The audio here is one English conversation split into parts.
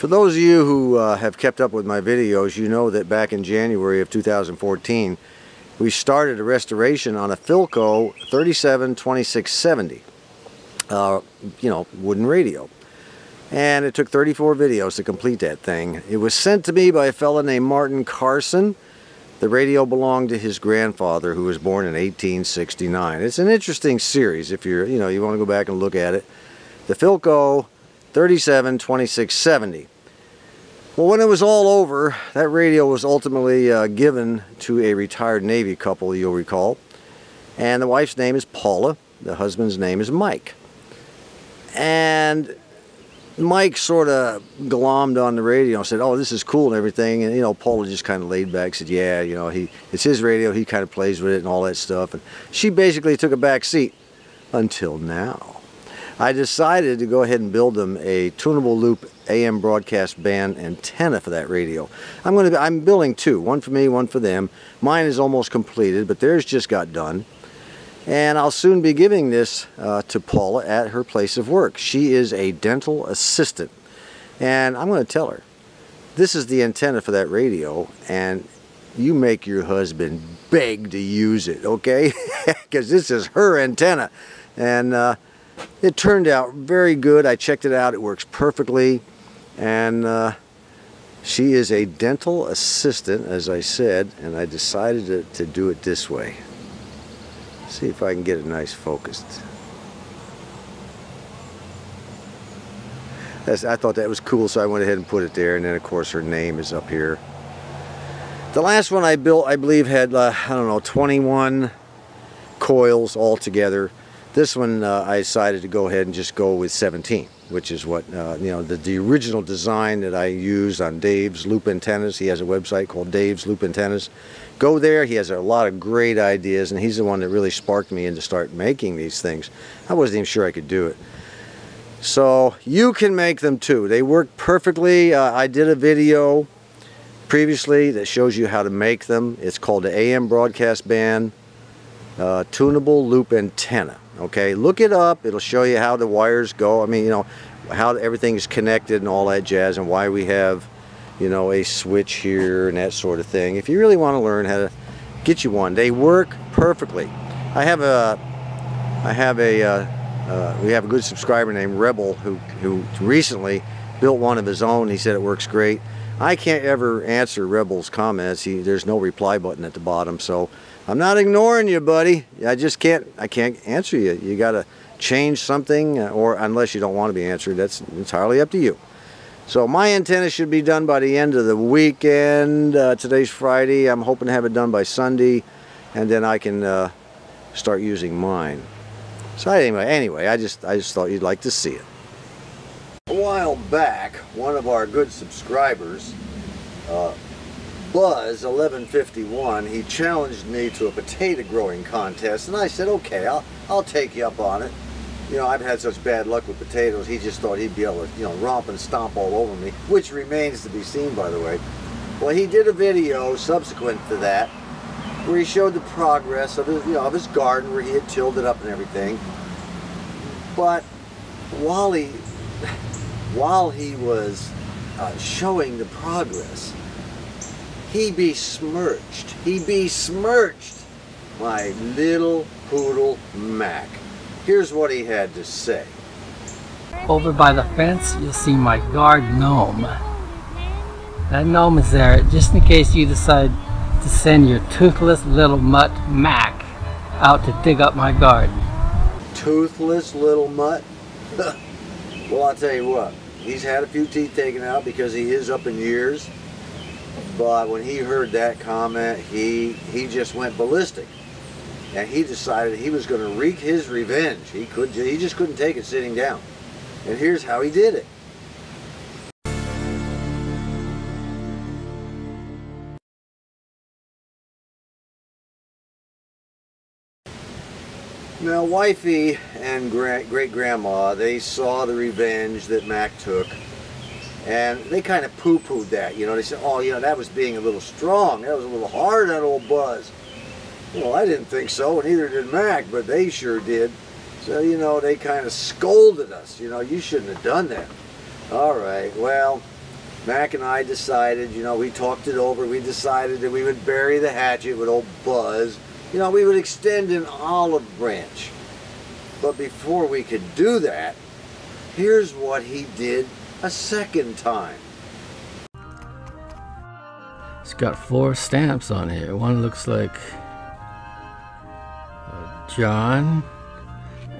For those of you who have kept up with my videos, you know that back in January of 2014, we started a restoration on a Philco 372670, wooden radio. And it took 34 videos to complete that thing. It was sent to me by a fella named Martin Carson. The radio belonged to his grandfather, who was born in 1869. It's an interesting series if you're, you want to go back and look at it. The Philco 372670. Well, when it was all over, that radio was ultimately given to a retired Navy couple, you'll recall. And the wife's name is Paula. The husband's name is Mike. And Mike sort of glommed on the radio and said, "Oh, this is cool and everything." And, Paula just kind of laid back, said, "Yeah, it's his radio. He kind of plays with it and all that stuff." And she basically took a back seat until now. I decided to go ahead and build them a tunable loop AM broadcast band antenna for that radio. I'm building two, one for me, one for them. Mine is almost completed, but theirs just got done. And I'll soon be giving this to Paula at her place of work. She is a dental assistant. And I'm going to tell her, this is the antenna for that radio, and you make your husband beg to use it, okay? Because this is her antenna. And it turned out very good. I checked it out. It works perfectly. And she is a dental assistant, as I said, and I decided to do it this way. See if I can get it nice focused. I thought that was cool, so I went ahead and put it there. And then, of course, her name is up here. The last one I built, I believe, had, 21 coils altogether. This one, I decided to go ahead and just go with 17, which is what, the original design that I used on Dave's Loop Antennas. He has a website called Dave's Loop Antennas. Go there. He has a lot of great ideas, and he's the one that really sparked me into start making these things. I wasn't even sure I could do it. So you can make them too. They work perfectly. I did a video previously that shows you how to make them. It's called the AM Broadcast Band Tunable Loop Antenna. Okay, look it up. It'll show you how the wires go. I mean, how everything is connected and all that jazz, and why we have, a switch here and that sort of thing. If you really want to learn how to get you one, they work perfectly. We have a good subscriber named Rebel who recently built one of his own. He said it works great. I can't ever answer Rebel's comments. There's no reply button at the bottom, so I'm not ignoring you, buddy. I can't answer you. You got to change something, or unless you don't want to be answered, that's entirely up to you. So my antenna should be done by the end of the weekend. Today's Friday. I'm hoping to have it done by Sunday, and then I can start using mine. So anyway, I just thought you'd like to see it. A while back, one of our good subscribers, Buzz 1151, he challenged me to a potato growing contest, and I said, okay, I'll take you up on it. I've had such bad luck with potatoes. He just thought he'd be able to, romp and stomp all over me, which remains to be seen, by the way. Well, he did a video subsequent to that where he showed the progress of his, of his garden, where he had tilled it up and everything. But while he was showing the progress, he besmirched my little poodle Mac. Here's what he had to say. Over by the fence, you'll see my guard gnome. That gnome is there just in case you decide to send your toothless little mutt Mac out to dig up my garden. Toothless little mutt? Well, I'll tell you what. He's had a few teeth taken out because he is up in years. But when he heard that comment, he just went ballistic. And he decided he was going to wreak his revenge. He just couldn't take it sitting down. And here's how he did it. Now, wifey and great-grandma, they saw the revenge that Mac took. And they kind of poo-pooed that. They said, oh, that was being a little strong. That was a little hard on old Buzz. Well, I didn't think so, and neither did Mac, but they sure did. So, they kind of scolded us. You shouldn't have done that. All right, well, Mac and I decided, you know, we talked it over, we decided that we would bury the hatchet with old Buzz. You know, we would extend an olive branch. But before we could do that, here's what he did a second time. It's got 4 stamps on here. One looks like John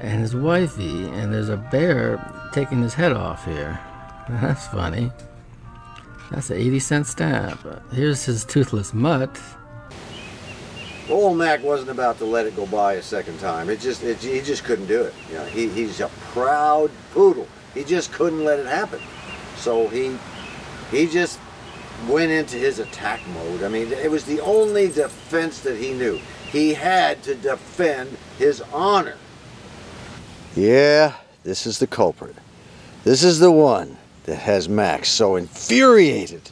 and his wifey, and there's a bear taking his head off here. That's funny. That's an 80-cent stamp. Here's his toothless mutt. Old Mac wasn't about to let it go by a second time. He just couldn't do it. You know, he's a proud poodle. He just couldn't let it happen. So he just went into his attack mode. I mean, it was the only defense that he knew. He had to defend his honor. Yeah, this is the culprit. This is the one that has Mac so infuriated.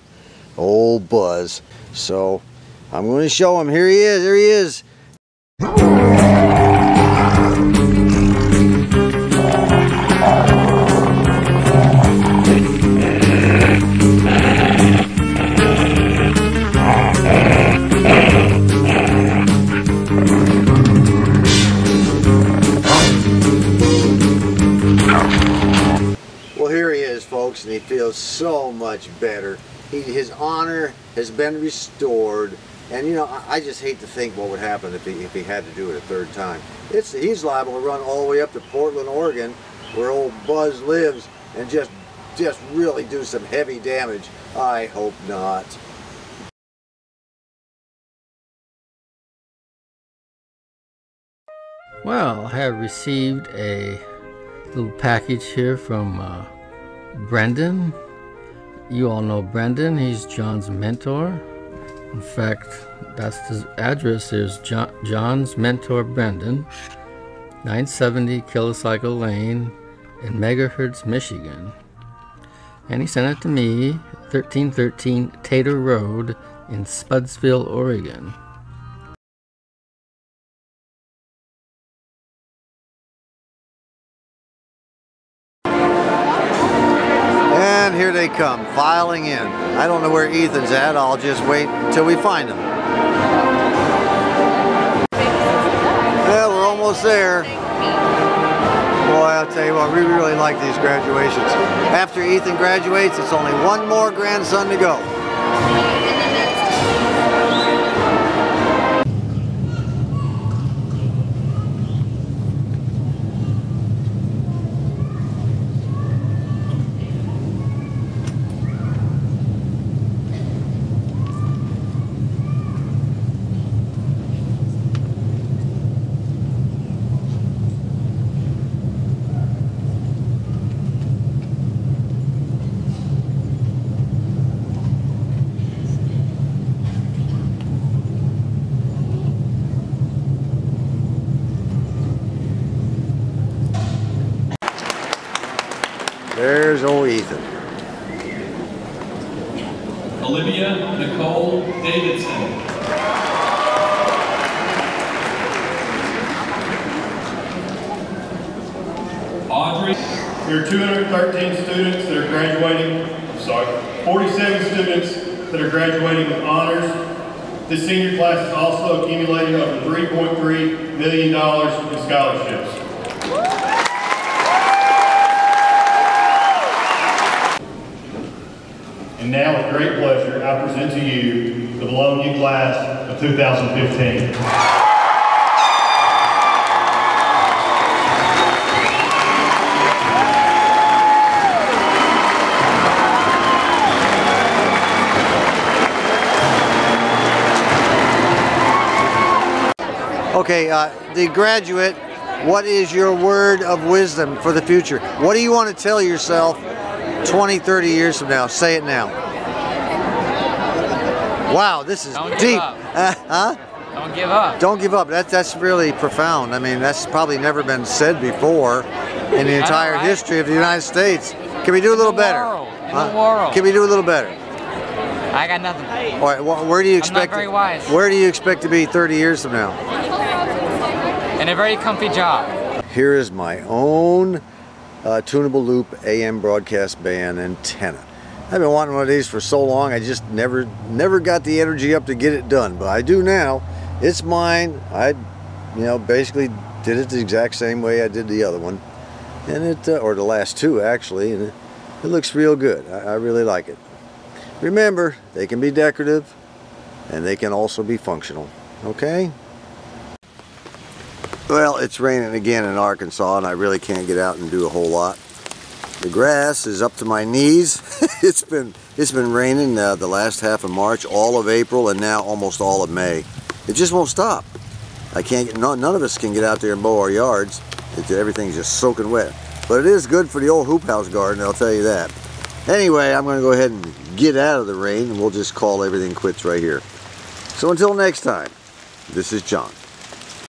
Old Buzz. So I'm going to show him. Here he is. Here he is. Well, here he is, folks, and he feels so much better. His honor has been restored. And you know, I just hate to think what would happen if he had to do it a third time. He's liable to run all the way up to Portland, Oregon, where old Buzz lives, and just really do some heavy damage. I hope not. Well, I have received a little package here from Brendan. You all know Brendan. He's John's mentor. In fact, that's his address. Is John's Mentor Brendan, 970 Kilocycle Lane in Megahertz, Michigan. And he sent it to me, 1313 Tater Road in Spudsville, Oregon. And here they come, filing in. I don't know where Ethan's at. I'll just wait until we find him. Yeah, we're almost there. Boy, I'll tell you what, we really like these graduations. After Ethan graduates, it's only one more grandson to go. There's old Ethan. Olivia Nicole Davidson. Audrey. There are 213 students that are graduating, 47 students that are graduating with honors. This senior class has also accumulated over $3.3 million in scholarships. And now, with great pleasure, I present to you the Bologna class of 2015. Okay, the graduate, what is your word of wisdom for the future? What do you want to tell yourself 20, 30 years from now? Say it now. Wow, this is deep. Huh? Don't give up. Don't give up. That's really profound. I mean, that's probably never been said before in the entire history of the United States. Can we do a little better? In the world. Can we do a little better? I got nothing. All right, where do you expect? I'm not very wise. Where do you expect to be 30 years from now? In a very comfy job. Here is my own tunable loop AM broadcast band antenna. I've been wanting one of these for so long, I just never got the energy up to get it done, but I do now. It's mine. I, basically did it the exact same way I did the other one, and it, or the last two actually, and it looks real good. I really like it. Remember, they can be decorative, and they can also be functional. Okay? Well, it's raining again in Arkansas, and I really can't get out and do a whole lot. The grass is up to my knees. It's been raining the last half of March, all of April, and now almost all of May. It just won't stop. I can't get, none of us can get out there and mow our yards. Everything's just soaking wet. But it is good for the old hoop house garden, I'll tell you that. Anyway, I'm going to go ahead and get out of the rain, and we'll just call everything quits right here. So until next time, this is John.